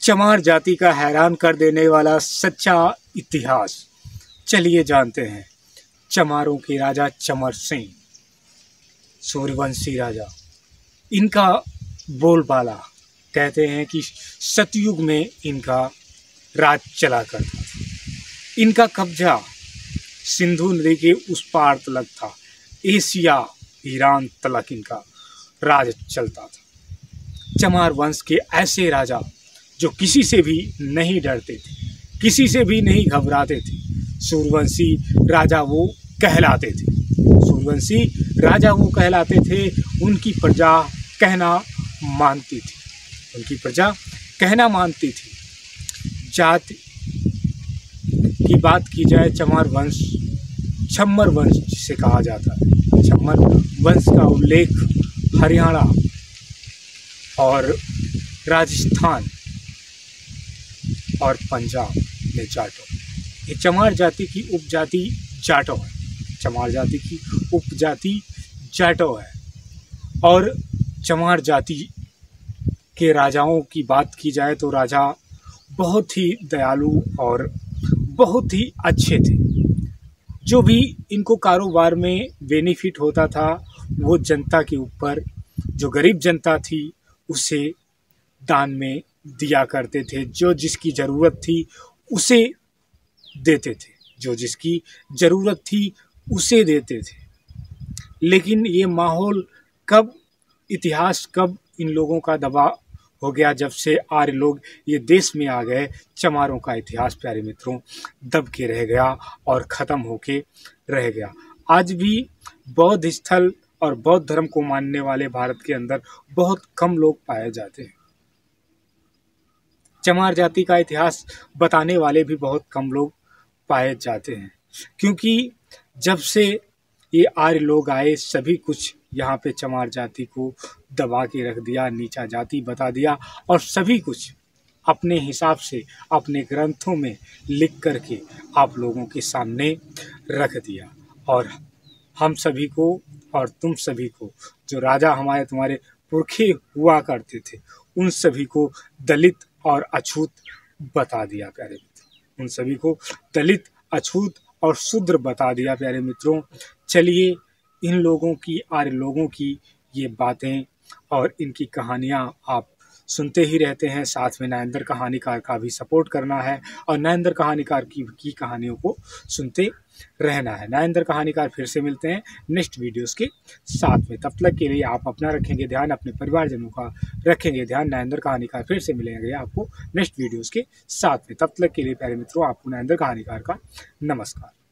चमार जाति का हैरान कर देने वाला सच्चा इतिहास। चलिए जानते हैं। चमारों के राजा चमर सिंह, सूर्यवंशी राजा। इनका बोलबाला कहते हैं कि सतयुग में इनका राज चला करता था। इनका कब्जा सिंधु नदी के उस पार तलक था। एशिया, ईरान तलक इनका राज चलता था। चमार वंश के ऐसे राजा जो किसी से भी नहीं डरते थे, किसी से भी नहीं घबराते थे, सूर्यवंशी राजा वो कहलाते थे। सूर्यवंशी राजा वो कहलाते थे। उनकी प्रजा कहना मानती थी, उनकी प्रजा कहना मानती थी। जाति की बात की जाए, चमार वंश छम्मर वंश जिसे कहा जाता है। छम्मर वंश का उल्लेख हरियाणा और राजस्थान और पंजाब में जाटो। ये चमार जाति की उपजाति जाटो है। चमार जाति की उपजाति जाटो है। और चमार जाति के राजाओं की बात की जाए तो राजा बहुत ही दयालु और बहुत ही अच्छे थे। जो भी इनको कारोबार में बेनिफिट होता था वो जनता के ऊपर, जो गरीब जनता थी उसे दान में दिया करते थे। जो जिसकी ज़रूरत थी उसे देते थे, जो जिसकी ज़रूरत थी उसे देते थे। लेकिन ये माहौल कब, इतिहास कब इन लोगों का दबाव हो गया, जब से आर्य लोग ये देश में आ गए, चमारों का इतिहास प्यारे मित्रों दब के रह गया और ख़त्म होके रह गया। आज भी बौद्ध स्थल और बौद्ध धर्म को मानने वाले भारत के अंदर बहुत कम लोग पाए जाते हैं। चमार जाति का इतिहास बताने वाले भी बहुत कम लोग पाए जाते हैं, क्योंकि जब से ये आर्य लोग आए सभी कुछ यहाँ पे चमार जाति को दबा के रख दिया, नीचा जाति बता दिया और सभी कुछ अपने हिसाब से अपने ग्रंथों में लिख करके आप लोगों के सामने रख दिया। और हम सभी को और तुम सभी को, जो राजा हमारे तुम्हारे पुरखे हुआ करते थे, उन सभी को दलित और अछूत बता दिया प्यारे मित्रों। उन सभी को दलित, अछूत और शूद्र बता दिया प्यारे मित्रों। चलिए इन लोगों की, आर्य लोगों की ये बातें और इनकी कहानियाँ आप सुनते ही रहते हैं। साथ में नरेंद्र कहानीकार का भी सपोर्ट करना है और नरेंद्र कहानीकार की कहानियों को सुनते रहना है। नरेंद्र कहानीकार फिर से मिलते हैं नेक्स्ट वीडियोस के साथ में। तब तक के लिए आप अपना रखेंगे ध्यान, अपने परिवारजनों का रखेंगे ध्यान। नरेंद्र कहानीकार फिर से मिलेंगे आपको नेक्स्ट वीडियोस के साथ में। तब तक के लिए प्यारे मित्रों आपको नरेंद्र कहानीकार का नमस्कार।